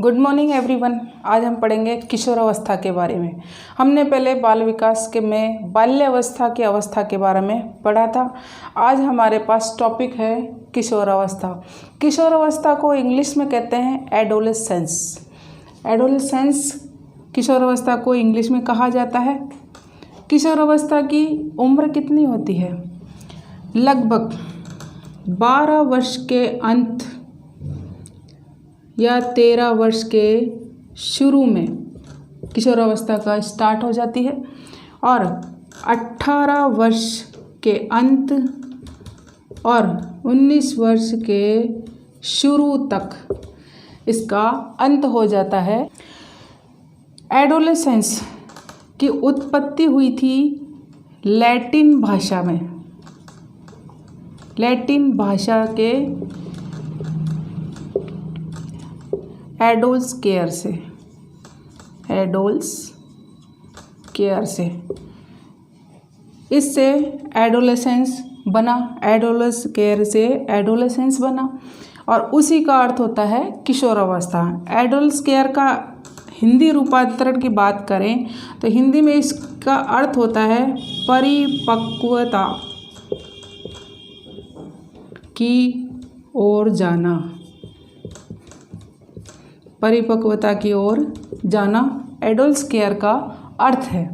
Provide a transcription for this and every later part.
Good morning everyone. आज हम पढ़ेंगे किशोरावस्था के बारे में। हमने पहले बाल विकास के में बाल्यावस्था की अवस्था के बारे में पढ़ा था। आज हमारे पास टॉपिक है किशोरावस्था। किशोरावस्था को इंग्लिश में कहते हैं एडोलेसेंस। एडोलेसेंस किशोरावस्था को इंग्लिश में कहा जाता है। किशोरावस्था की उम्र कितनी होती है? लगभग 12 वर्ष के अंत या 13 वर्ष के शुरू में किशोरावस्था का स्टार्ट हो जाती है और 18 वर्ष के अंत और 19 वर्ष के शुरू तक इसका अंत हो जाता है। एडोलेसेंस की उत्पत्ति हुई थी लैटिन भाषा में। लैटिन भाषा के एडोल्स केयर से, एडोल्स केयर से इससे एडोलेसेंस बना, एडोल्स केयर से एडोलेसेंस बना और उसी का अर्थ होता है किशोरावस्था। एडोल्स केयर का हिंदी रूपांतरण की बात करें तो हिंदी में इसका अर्थ होता है परिपक्वता की ओर जाना। परिपक्वता की ओर जाना एडोल्स केयर का अर्थ है।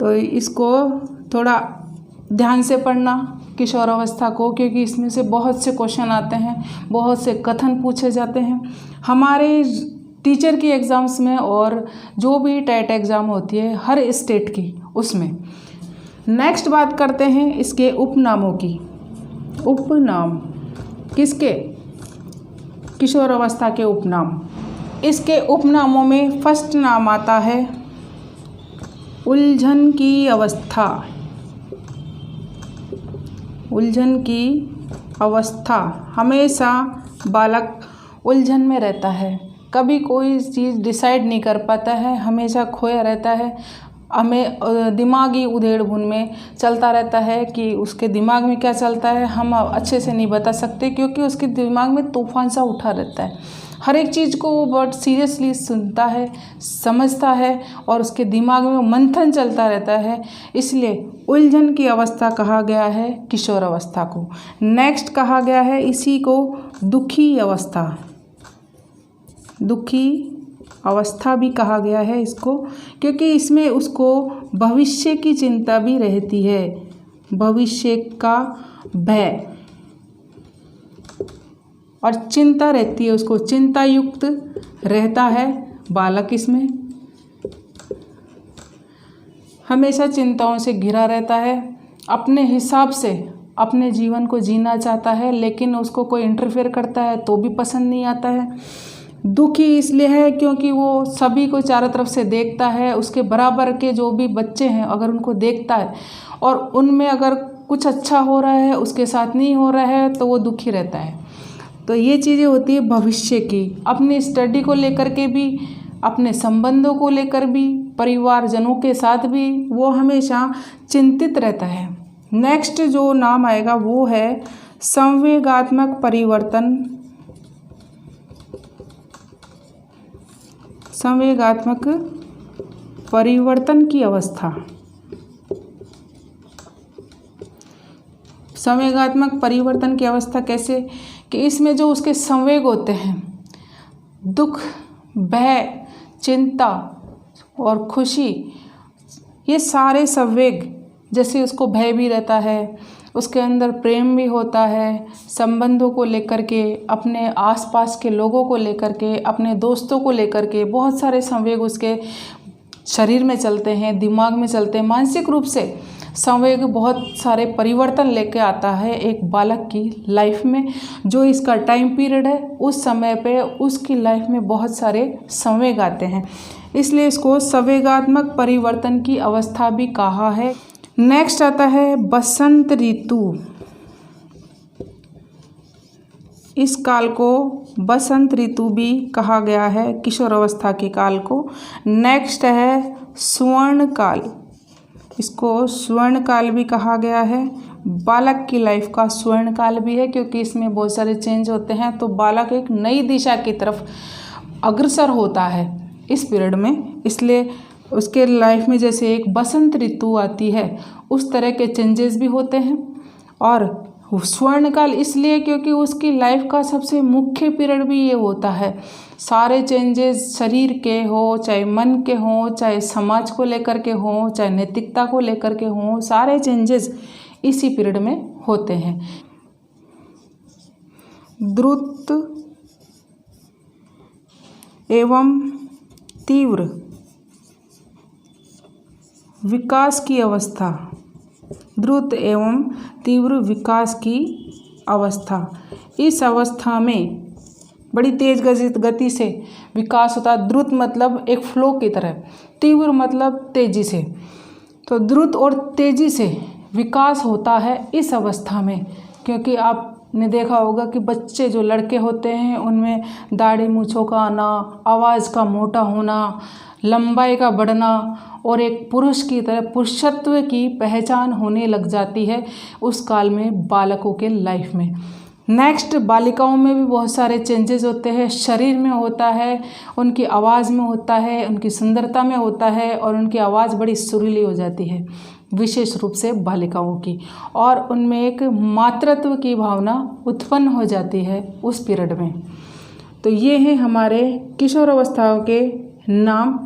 तो इसको थोड़ा ध्यान से पढ़ना किशोरावस्था को, क्योंकि इसमें से बहुत से क्वेश्चन आते हैं, बहुत से कथन पूछे जाते हैं हमारे टीचर की एग्ज़ाम्स में और जो भी टेट एग्ज़ाम होती है हर स्टेट की, उसमें। नेक्स्ट बात करते हैं इसके उपनामों की। उपनाम किसके? किशोरावस्था के उपनाम। इसके उपनामों में फर्स्ट नाम आता है उलझन की अवस्था। उलझन की अवस्था, हमेशा बालक उलझन में रहता है, कभी कोई चीज़ डिसाइड नहीं कर पाता है, हमेशा खोया रहता है, हमें दिमागी उधेड़-बुन में चलता रहता है कि उसके दिमाग में क्या चलता है हम अच्छे से नहीं बता सकते, क्योंकि उसके दिमाग में तूफान सा उठा रहता है। हर एक चीज़ को वो बहुत सीरियसली सुनता है, समझता है और उसके दिमाग में मंथन चलता रहता है, इसलिए उलझन की अवस्था कहा गया है किशोरावस्था को। नेक्स्ट कहा गया है इसी को दुखी अवस्था। दुखी अवस्था भी कहा गया है इसको, क्योंकि इसमें उसको भविष्य की चिंता भी रहती है, भविष्य का भय और चिंता रहती है, उसको चिंता युक्त रहता है बालक। इसमें हमेशा चिंताओं से घिरा रहता है, अपने हिसाब से अपने जीवन को जीना चाहता है, लेकिन उसको कोई इंटरफेयर करता है तो भी पसंद नहीं आता है। दुखी इसलिए है क्योंकि वो सभी को चारों तरफ से देखता है, उसके बराबर के जो भी बच्चे हैं अगर उनको देखता है और उनमें अगर कुछ अच्छा हो रहा है उसके साथ नहीं हो रहा है तो वो दुखी रहता है। तो ये चीज़ें होती है भविष्य की, अपनी स्टडी को लेकर के भी, अपने संबंधों को लेकर भी, परिवारजनों के साथ भी वो हमेशा चिंतित रहता है। नेक्स्ट जो नाम आएगा वो है संवेगात्मक परिवर्तन। संवेगात्मक परिवर्तन की अवस्था। संवेगात्मक परिवर्तन की अवस्था कैसे? कि इसमें जो उसके संवेग होते हैं, दुख, भय, चिंता और खुशी, ये सारे संवेग, जैसे उसको भय भी रहता है, उसके अंदर प्रेम भी होता है, संबंधों को लेकर के, अपने आसपास के लोगों को लेकर के, अपने दोस्तों को लेकर के, बहुत सारे संवेग उसके शरीर में चलते हैं, दिमाग में चलते हैं। मानसिक रूप से संवेग बहुत सारे परिवर्तन लेके आता है एक बालक की लाइफ में। जो इसका टाइम पीरियड है उस समय पे उसकी लाइफ में बहुत सारे संवेग आते हैं, इसलिए इसको संवेगात्मक परिवर्तन की अवस्था भी कहा है। नेक्स्ट आता है बसंत ऋतु। इस काल को बसंत ऋतु भी कहा गया है, किशोरावस्था के काल को। नेक्स्ट है स्वर्ण काल। इसको स्वर्ण काल भी कहा गया है, बालक की लाइफ का स्वर्ण काल भी है, क्योंकि इसमें बहुत सारे चेंज होते हैं। तो बालक एक नई दिशा की तरफ अग्रसर होता है इस पीरियड में। इसलिए उसके लाइफ में जैसे एक बसंत ऋतु आती है उस तरह के चेंजेस भी होते हैं। और स्वर्णकाल इसलिए क्योंकि उसकी लाइफ का सबसे मुख्य पीरियड भी ये होता है। सारे चेंजेस शरीर के हो, चाहे मन के हो, चाहे समाज को लेकर के हो, चाहे नैतिकता को लेकर के हो, सारे चेंजेस इसी पीरियड में होते हैं। द्रुत एवं तीव्र विकास की अवस्था, द्रुत एवं तीव्र विकास की अवस्था, इस अवस्था में बड़ी तेज गति से विकास होता है। द्रुत मतलब एक फ्लो की तरह, तीव्र मतलब तेजी से। तो द्रुत और तेजी से विकास होता है इस अवस्था में, क्योंकि आपने देखा होगा कि बच्चे जो लड़के होते हैं उनमें दाढ़ी मूंछों का आना, आवाज़ का मोटा होना, लंबाई का बढ़ना और एक पुरुष की तरह पुरुषत्व की पहचान होने लग जाती है उस काल में बालकों के लाइफ में। नेक्स्ट बालिकाओं में भी बहुत सारे चेंजेस होते हैं। शरीर में होता है, उनकी आवाज़ में होता है, उनकी सुंदरता में होता है और उनकी आवाज़ बड़ी सुरीली हो जाती है, विशेष रूप से बालिकाओं की। और उनमें एक मातृत्व की भावना उत्पन्न हो जाती है उस पीरियड में। तो ये हैं हमारे किशोर अवस्थाओं के नाम।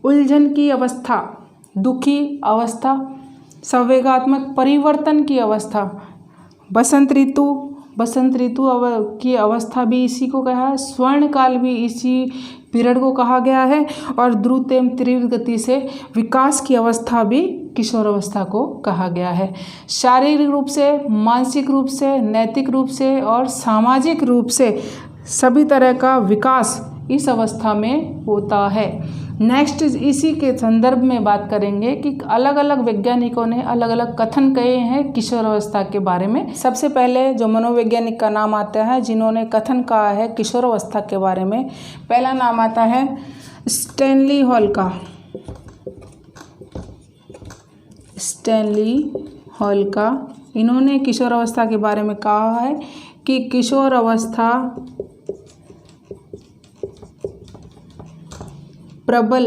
उलझन की अवस्था, दुखी अवस्था, संवेगात्मक परिवर्तन की अवस्था, बसंत ऋतु की अवस्था भी इसी को कहा है। स्वर्णकाल भी इसी पीरियड को कहा गया है। और द्रुत एवं तीव्र गति से विकास की अवस्था भी किशोर अवस्था को कहा गया है। शारीरिक रूप से, मानसिक रूप से, नैतिक रूप से और सामाजिक रूप से सभी तरह का विकास इस अवस्था में होता है। नेक्स्ट इसी के संदर्भ में बात करेंगे कि अलग अलग वैज्ञानिकों ने अलग अलग कथन कहे हैं किशोर अवस्था के बारे में। सबसे पहले जो मनोवैज्ञानिक का नाम आता है जिन्होंने कथन कहा है किशोर अवस्था के बारे में, पहला नाम आता है स्टैनली हॉल का। स्टैनली हॉल का, इन्होंने किशोर अवस्था के बारे में कहा है कि किशोर अवस्था प्रबल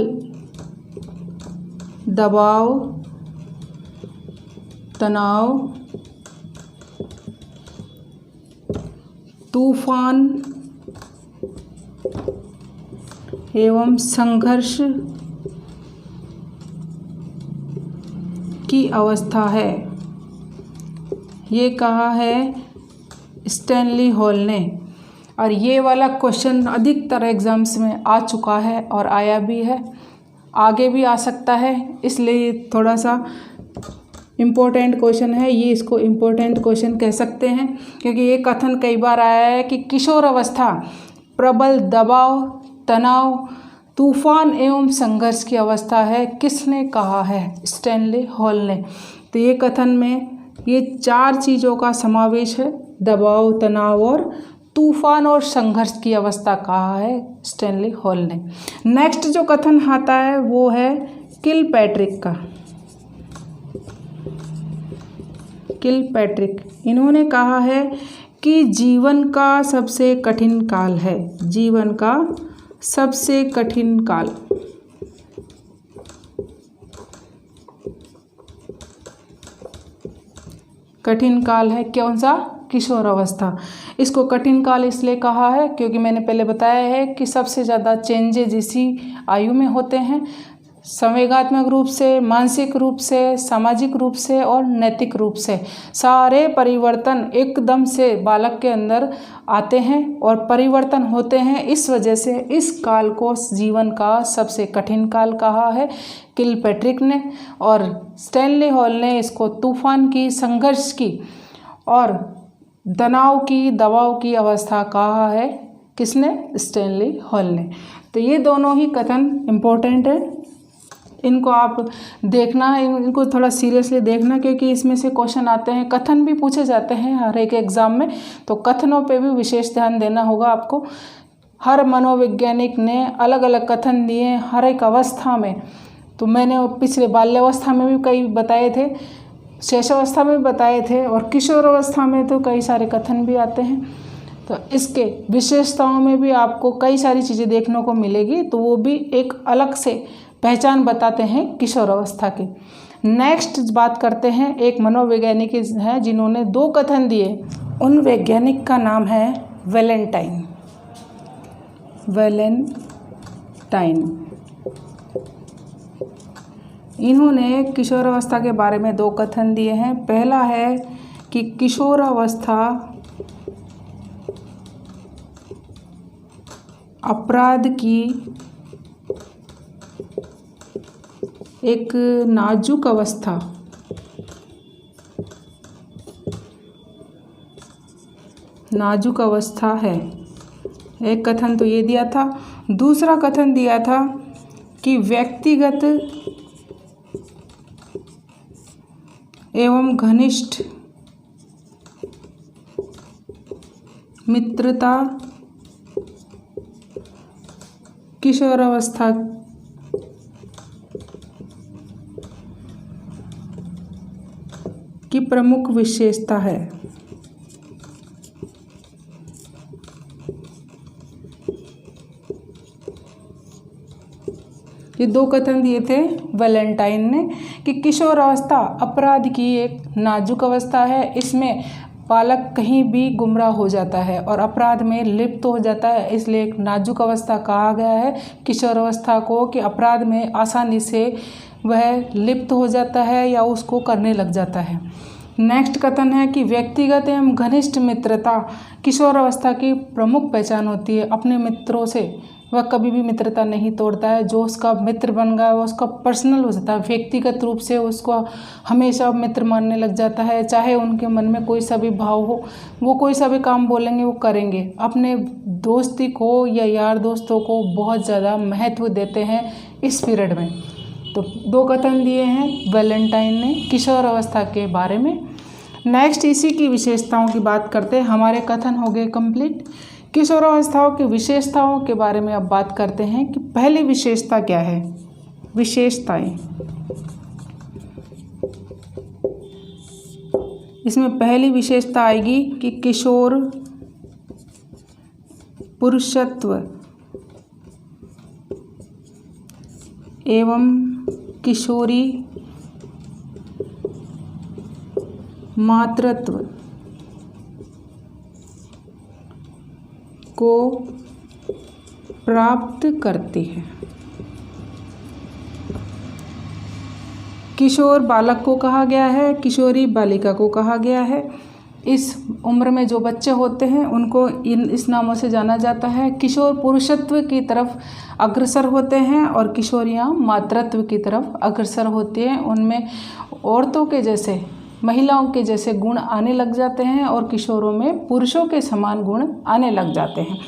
दबाव, तनाव, तूफान एवं संघर्ष की अवस्था है। ये कहा है स्टैनली हॉल ने। और ये वाला क्वेश्चन अधिकतर एग्ज़ाम्स में आ चुका है और आया भी है, आगे भी आ सकता है, इसलिए थोड़ा सा इम्पोर्टेंट क्वेश्चन है। ये इसको इम्पोर्टेंट क्वेश्चन कह सकते हैं क्योंकि ये कथन कई बार आया है कि किशोर अवस्था प्रबल दबाव, तनाव, तूफान एवं संघर्ष की अवस्था है। किसने कहा है? स्टैनली हॉल ने। तो ये कथन में ये 4 चीज़ों का समावेश है, दबाव, तनाव और तूफान और संघर्ष की अवस्था कहा है स्टैनली हॉल ने। नेक्स्ट जो कथन आता है वो है किलपैट्रिक का। किलपैट्रिक, इन्होंने कहा है कि जीवन का सबसे कठिन काल है, जीवन का सबसे कठिन काल। कठिन काल है कौन सा? किशोर अवस्था। इसको कठिन काल इसलिए कहा है क्योंकि मैंने पहले बताया है कि सबसे ज़्यादा चेंजेज इसी आयु में होते हैं, संवेगात्मक रूप से, मानसिक रूप से, सामाजिक रूप से और नैतिक रूप से। सारे परिवर्तन एकदम से बालक के अंदर आते हैं और परिवर्तन होते हैं। इस वजह से इस काल को जीवन का सबसे कठिन काल कहा है किलपैट्रिक ने। और स्टैनली हॉल ने इसको तूफान की, संघर्ष की और तनाव की, दबाव की अवस्था कहा है। किसने? स्टैनली हॉल ने। तो ये दोनों ही कथन इम्पोर्टेंट है, इनको आप देखना, इनको थोड़ा सीरियसली देखना क्योंकि इसमें से क्वेश्चन आते हैं, कथन भी पूछे जाते हैं हर एक एग्ज़ाम में, तो कथनों पे भी विशेष ध्यान देना होगा आपको। हर मनोवैज्ञानिक ने अलग अलग कथन दिए हर एक अवस्था में। तो मैंने पिछले बाल्यावस्था में भी कई बताए थे, शैशवावस्था में भी बताए थे और किशोर अवस्था में तो कई सारे कथन भी आते हैं। तो इसके विशेषताओं में भी आपको कई सारी चीज़ें देखने को मिलेगी, तो वो भी एक अलग से पहचान बताते हैं किशोर अवस्था की। नेक्स्ट बात करते हैं, एक मनोवैज्ञानिक हैं जिन्होंने 2 कथन दिए। उन वैज्ञानिक का नाम है वैलेंटाइन। इन्होंने किशोर अवस्था के बारे में 2 कथन दिए हैं। पहला है कि किशोर अवस्था अपराध की एक नाजुक अवस्था है। एक कथन तो ये दिया था। दूसरा कथन दिया था कि व्यक्तिगत एवं घनिष्ठ मित्रता किशोर अवस्था की प्रमुख विशेषता है। ये 2 कथन दिए थे वैलेंटाइन ने कि किशोर अवस्था अपराध की एक नाजुक अवस्था है। इसमें बालक कहीं भी गुमराह हो जाता है और अपराध में लिप्त हो जाता है, इसलिए एक नाजुक अवस्था कहा गया है किशोर अवस्था को, कि अपराध में आसानी से वह लिप्त हो जाता है या उसको करने लग जाता है। नेक्स्ट कथन है कि व्यक्तिगत एवं घनिष्ठ मित्रता किशोर अवस्था की प्रमुख पहचान होती है। अपने मित्रों से वह कभी भी मित्रता नहीं तोड़ता है। जो उसका मित्र बन गया वो उसका पर्सनल हो जाता है, व्यक्तिगत रूप से उसको हमेशा मित्र मानने लग जाता है। चाहे उनके मन में कोई सा भी भाव हो, वो कोई सा भी काम बोलेंगे वो करेंगे। अपने दोस्ती को या यार दोस्तों को बहुत ज़्यादा महत्व देते हैं इस पीरियड में। तो 2 कथन दिए हैं वैलेंटाइन ने किशोर अवस्था के बारे में। नेक्स्ट इसी की विशेषताओं की बात करते हैं। हमारे कथन हो गए कंप्लीट। किशोर अवस्थाओं की विशेषताओं के बारे में अब बात करते हैं कि पहली विशेषता क्या है। विशेषताएं, इसमें पहली विशेषता आएगी कि किशोर पुरुषत्व एवं किशोरी मातृत्व को प्राप्त करती है। किशोर बालक को कहा गया है, किशोरी बालिका को कहा गया है। इस उम्र में जो बच्चे होते हैं उनको इस नामों से जाना जाता है। किशोर पुरुषत्व की तरफ अग्रसर होते हैं और किशोरियाँ मातृत्व की तरफ अग्रसर होती हैं। उनमें औरतों के जैसे, महिलाओं के जैसे गुण आने लग जाते हैं और किशोरों में पुरुषों के समान गुण आने लग जाते हैं।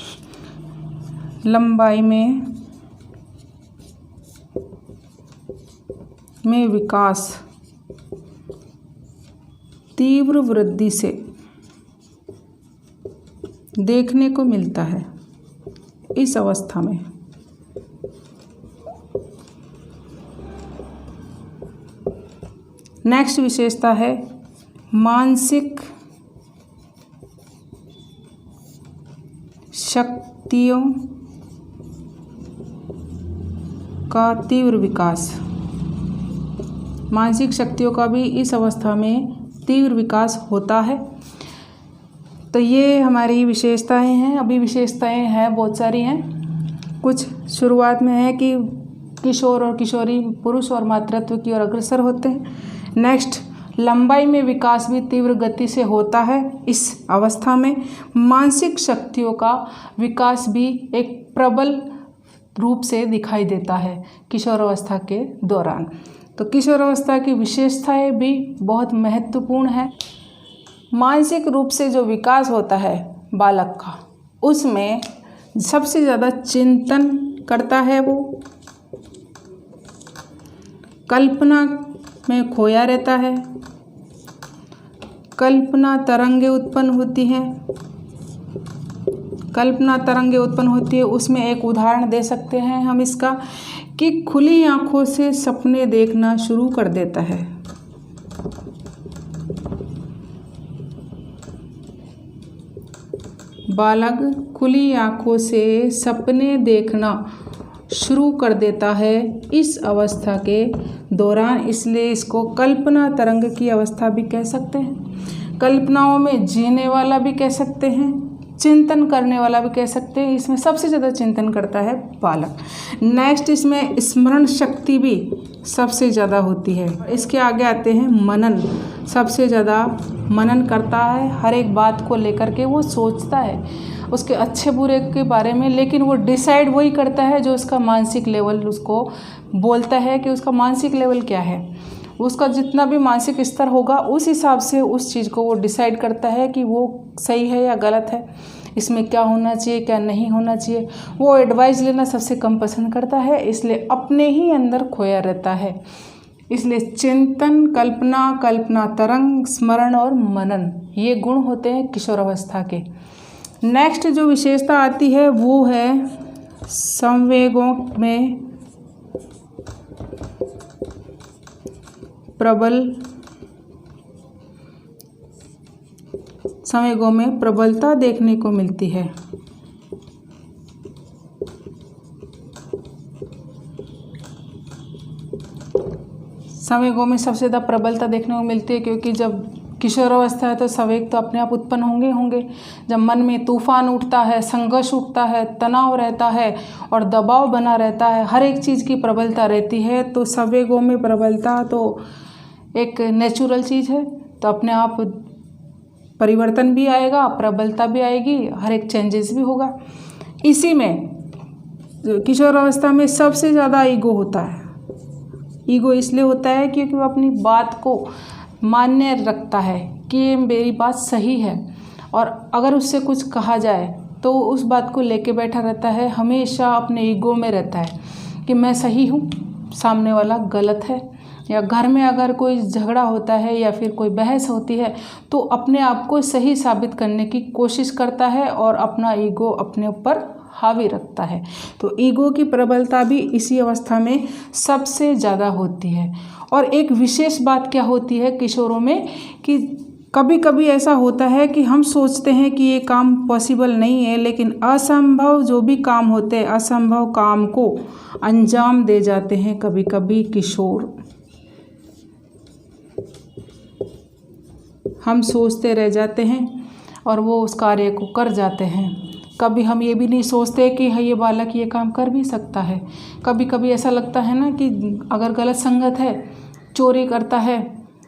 लंबाई में विकास तीव्र वृद्धि से देखने को मिलता है इस अवस्था में। नेक्स्ट विशेषता है मानसिक शक्तियों का तीव्र विकास। मानसिक शक्तियों का भी इस अवस्था में तीव्र विकास होता है। तो ये हमारी विशेषताएं हैं। अभी विशेषताएं हैं बहुत सारी हैं। कुछ शुरुआत में है कि किशोर और किशोरी पुरुष और मातृत्व की ओर अग्रसर होते हैं। नेक्स्ट, लंबाई में विकास भी तीव्र गति से होता है इस अवस्था में। मानसिक शक्तियों का विकास भी एक प्रबल रूप से दिखाई देता है किशोर अवस्था के दौरान। तो किशोर अवस्था की विशेषताएं भी बहुत महत्वपूर्ण है। मानसिक रूप से जो विकास होता है बालक का, उसमें सबसे ज़्यादा चिंतन करता है वो, कल्पना में खोया रहता है, कल्पना तरंगें उत्पन्न होती है। उसमें एक उदाहरण दे सकते हैं हम इसका, कि खुली आंखों से सपने देखना शुरू कर देता है। बालक खुली आँखों से सपने देखना शुरू कर देता है इस अवस्था के दौरान, इसलिए इसको कल्पना तरंग की अवस्था भी कह सकते हैं। कल्पनाओं में जीने वाला भी कह सकते हैं, चिंतन करने वाला भी कह सकते हैं। इसमें सबसे ज़्यादा चिंतन करता है बालक। नेक्स्ट, इसमें स्मरण शक्ति भी सबसे ज़्यादा होती है। इसके आगे आते हैं मनन। सबसे ज़्यादा मनन करता है, हर एक बात को लेकर के वो सोचता है, उसके अच्छे बुरे के बारे में, लेकिन वो डिसाइड वही करता है जो उसका मानसिक लेवल उसको बोलता है कि उसका मानसिक लेवल क्या है। उसका जितना भी मानसिक स्तर होगा उस हिसाब से उस चीज़ को वो डिसाइड करता है कि वो सही है या गलत है, इसमें क्या होना चाहिए क्या नहीं होना चाहिए। वो एडवाइस लेना सबसे कम पसंद करता है, इसलिए अपने ही अंदर खोया रहता है। इसलिए चिंतन, कल्पना, कल्पना तरंग, स्मरण और मनन, ये गुण होते हैं किशोरावस्था के। नेक्स्ट जो विशेषता आती है वो है संवेगों में प्रबलता देखने को मिलती है। संवेगों में सबसे ज़्यादा प्रबलता देखने को मिलती है, क्योंकि जब किशोरावस्था है तो संवेग तो अपने आप उत्पन्न होंगे। जब मन में तूफान उठता है, संघर्ष उठता है, तनाव रहता है और दबाव बना रहता है, हर एक चीज़ की प्रबलता रहती है, तो संवेगों में प्रबलता तो एक नेचुरल चीज़ है, तो अपने आप परिवर्तन भी आएगा, प्रबलता भी आएगी, हर एक चेंजेस भी होगा। इसी में किशोरावस्था में सबसे ज़्यादा ईगो होता है। ईगो इसलिए होता है क्योंकि वो अपनी बात को मान्य रखता है कि ये मेरी बात सही है, और अगर उससे कुछ कहा जाए तो उस बात को लेके बैठा रहता है, हमेशा अपने ईगो में रहता है कि मैं सही हूँ, सामने वाला गलत है। या घर में अगर कोई झगड़ा होता है या फिर कोई बहस होती है तो अपने आप को सही साबित करने की कोशिश करता है और अपना ईगो अपने ऊपर हावी रखता है। तो ईगो की प्रबलता भी इसी अवस्था में सबसे ज़्यादा होती है। और एक विशेष बात क्या होती है किशोरों में कि कभी कभी ऐसा होता है कि हम सोचते हैं कि ये काम पॉसिबल नहीं है, लेकिन असंभव जो भी काम होते हैं, असंभव काम को अंजाम दे जाते हैं कभी कभी किशोर। हम सोचते रह जाते हैं और वो उस कार्य को कर जाते हैं। कभी हम ये भी नहीं सोचते कि ये बालक ये काम कर भी सकता है। कभी कभी ऐसा लगता है ना कि अगर गलत संगत है, चोरी करता है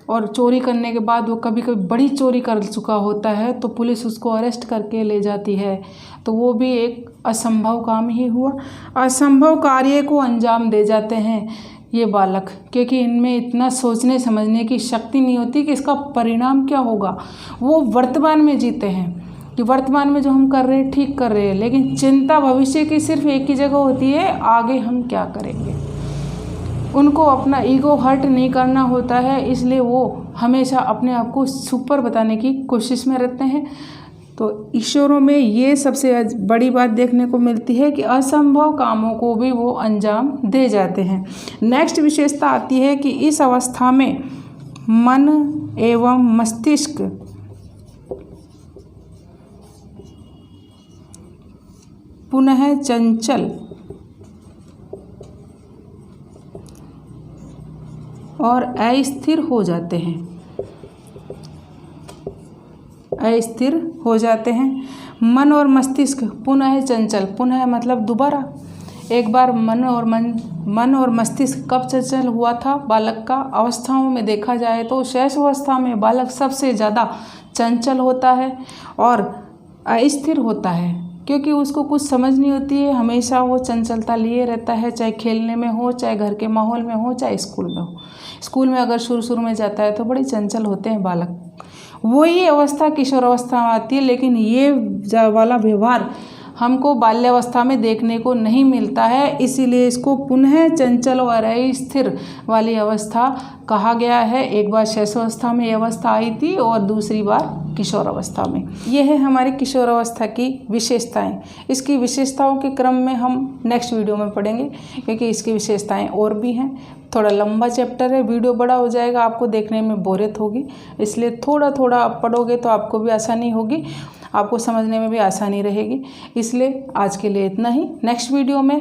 और चोरी करने के बाद वो कभी कभी बड़ी चोरी कर चुका होता है तो पुलिस उसको अरेस्ट करके ले जाती है, तो वो भी एक असंभव काम ही हुआ। असंभव कार्य को अंजाम दे जाते हैं ये बालक, क्योंकि इनमें इतना सोचने समझने की शक्ति नहीं होती कि इसका परिणाम क्या होगा। वो वर्तमान में जीते हैं कि वर्तमान में जो हम कर रहे हैं ठीक कर रहे हैं, लेकिन चिंता भविष्य की सिर्फ एक ही जगह होती है, आगे हम क्या करेंगे। उनको अपना ईगो हर्ट नहीं करना होता है, इसलिए वो हमेशा अपने आप को सुपर बताने की कोशिश में रहते हैं। तो ईश्वरों में ये सबसे बड़ी बात देखने को मिलती है कि असंभव कामों को भी वो अंजाम दे जाते हैं। नेक्स्ट विशेषता आती है कि इस अवस्था में मन एवं मस्तिष्क पुनः चंचल और अस्थिर हो जाते हैं। अस्थिर हो जाते हैं। मन और मस्तिष्क पुनः चंचल, पुनः मतलब दोबारा। एक बार मन और मस्तिष्क कब चंचल हुआ था बालक का, अवस्थाओं में देखा जाए तो शैशव अवस्था में बालक सबसे ज़्यादा चंचल होता है और अस्थिर होता है, क्योंकि उसको कुछ समझ नहीं होती है, हमेशा वो चंचलता लिए रहता है, चाहे खेलने में हो, चाहे घर के माहौल में हो, चाहे स्कूल में हो। स्कूल में अगर शुरू में जाता है तो बड़े चंचल होते हैं बालक। वही अवस्था किशोरावस्था में आती है, लेकिन ये वाला व्यवहार हमको बाल्यावस्था में देखने को नहीं मिलता है, इसीलिए इसको पुनः चंचल और अस्थिर वाली अवस्था कहा गया है। एक बार शैशवावस्था में ये अवस्था आई थी और दूसरी बार किशोरावस्था में। ये है हमारी किशोरावस्था की विशेषताएं। इसकी विशेषताओं के क्रम में हम नेक्स्ट वीडियो में पढ़ेंगे, क्योंकि इसकी विशेषताएं और भी हैं। थोड़ा लंबा चैप्टर है, वीडियो बड़ा हो जाएगा, आपको देखने में बोरियत होगी, इसलिए थोड़ा थोड़ा आप पढ़ोगे तो आपको भी आसानी होगी। आपको समझने में भी आसानी रहेगी। इसलिए आज के लिए इतना ही। नेक्स्ट वीडियो में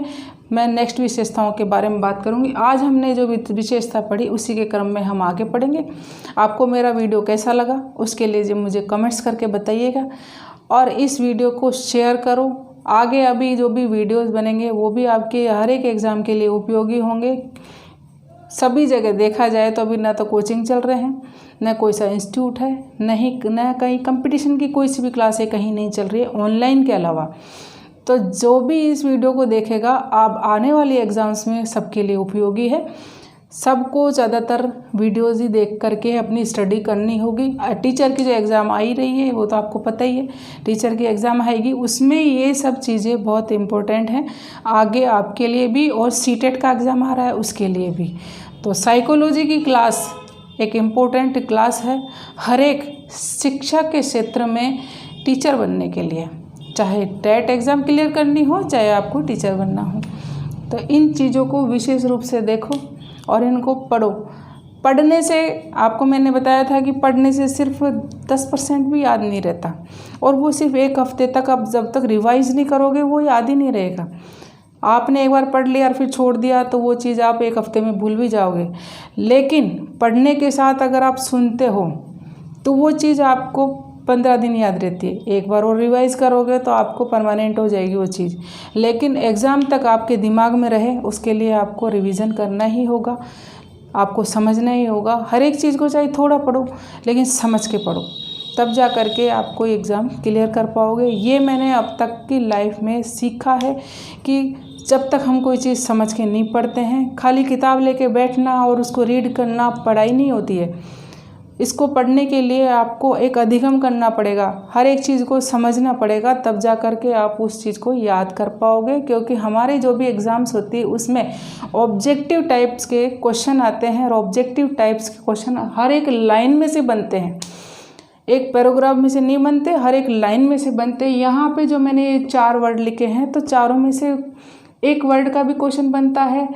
मैं नेक्स्ट विशेषताओं के बारे में बात करूंगी। आज हमने जो विशेषता पढ़ी उसी के क्रम में हम आगे पढ़ेंगे। आपको मेरा वीडियो कैसा लगा उसके लिए जो मुझे कमेंट्स करके बताइएगा, और इस वीडियो को शेयर करो। आगे अभी जो भी वीडियोस बनेंगे वो भी आपके हर एक एग्ज़ाम के लिए उपयोगी होंगे। सभी जगह देखा जाए तो अभी ना तो कोचिंग चल रहे हैं, न कोई सा इंस्टीट्यूट है, न कहीं कंपटीशन की कोई सी भी क्लासें कहीं नहीं चल रही है ऑनलाइन के अलावा। तो जो भी इस वीडियो को देखेगा आप आने वाली एग्ज़ाम्स में सबके लिए उपयोगी है। सबको ज़्यादातर वीडियोज़ ही देख करके अपनी स्टडी करनी होगी। टीचर की जो एग्ज़ाम आई रही है वो तो आपको पता ही है, टीचर की एग्ज़ाम आएगी, उसमें ये सब चीज़ें बहुत इम्पोर्टेंट हैं आगे आपके लिए भी, और सीटेट का एग्ज़ाम आ रहा है उसके लिए भी। तो साइकोलॉजी की क्लास एक इम्पोर्टेंट क्लास है हर एक शिक्षा के क्षेत्र में टीचर बनने के लिए, चाहे टेट एग्ज़ाम क्लियर करनी हो, चाहे आपको टीचर बनना हो। तो इन चीज़ों को विशेष रूप से देखो और इनको पढ़ो। पढ़ने से आपको मैंने बताया था कि पढ़ने से सिर्फ 10% भी याद नहीं रहता, और वो सिर्फ एक हफ्ते तक आप जब तक रिवाइज़ नहीं करोगे वो याद ही नहीं रहेगा। आपने एक बार पढ़ लिया और फिर छोड़ दिया तो वो चीज़ आप एक हफ्ते में भूल भी जाओगे। लेकिन पढ़ने के साथ अगर आप सुनते हो तो वो चीज़ आपको 15 दिन याद रहती है। एक बार और रिवाइज़ करोगे तो आपको परमानेंट हो जाएगी वो चीज़। लेकिन एग्ज़ाम तक आपके दिमाग में रहे उसके लिए आपको रिवीजन करना ही होगा, आपको समझना ही होगा। हर एक चीज़ को चाहे थोड़ा पढ़ो लेकिन समझ के पढ़ो, तब जा करके आपको एग्ज़ाम क्लियर कर पाओगे। ये मैंने अब तक की लाइफ में सीखा है कि जब तक हम कोई चीज़ समझ के नहीं पढ़ते हैं, खाली किताब लेके बैठना और उसको रीड करना पढ़ाई नहीं होती है। इसको पढ़ने के लिए आपको एक अधिगम करना पड़ेगा, हर एक चीज़ को समझना पड़ेगा, तब जा कर के आप उस चीज़ को याद कर पाओगे। क्योंकि हमारे जो भी एग्ज़ाम्स होती है उसमें ऑब्जेक्टिव टाइप्स के क्वेश्चन आते हैं, और ऑब्जेक्टिव टाइप्स के क्वेश्चन हर एक लाइन में से बनते हैं, एक पैराग्राफ में से नहीं बनते, हर एक लाइन में से बनते हैं। यहाँ पे जो मैंने ये 4 वर्ड लिखे हैं तो चारों में से एक वर्ड का भी क्वेश्चन बनता है।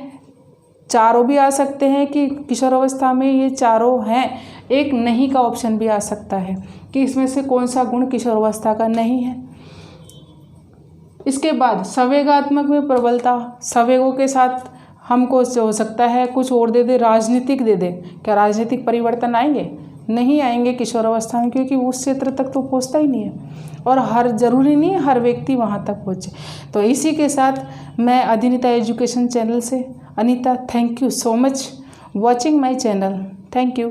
चारों भी आ सकते हैं कि किशोरावस्था में ये चारों हैं, एक नहीं का ऑप्शन भी आ सकता है कि इसमें से कौन सा गुण किशोरावस्था का नहीं है। इसके बाद संवेगात्मक में प्रबलता, संवेगों के साथ हमको हो सकता है कुछ और दे दे, राजनीतिक दे दे। क्या राजनीतिक परिवर्तन आएंगे? नहीं आएंगे किशोरावस्था में, क्योंकि उस क्षेत्र तक तो पहुंचता ही नहीं है, और हर ज़रूरी नहीं है हर व्यक्ति वहां तक पहुंचे। तो इसी के साथ मैं अनिता एजुकेशन चैनल से Anita, thank you so much watching my channel. Thank you.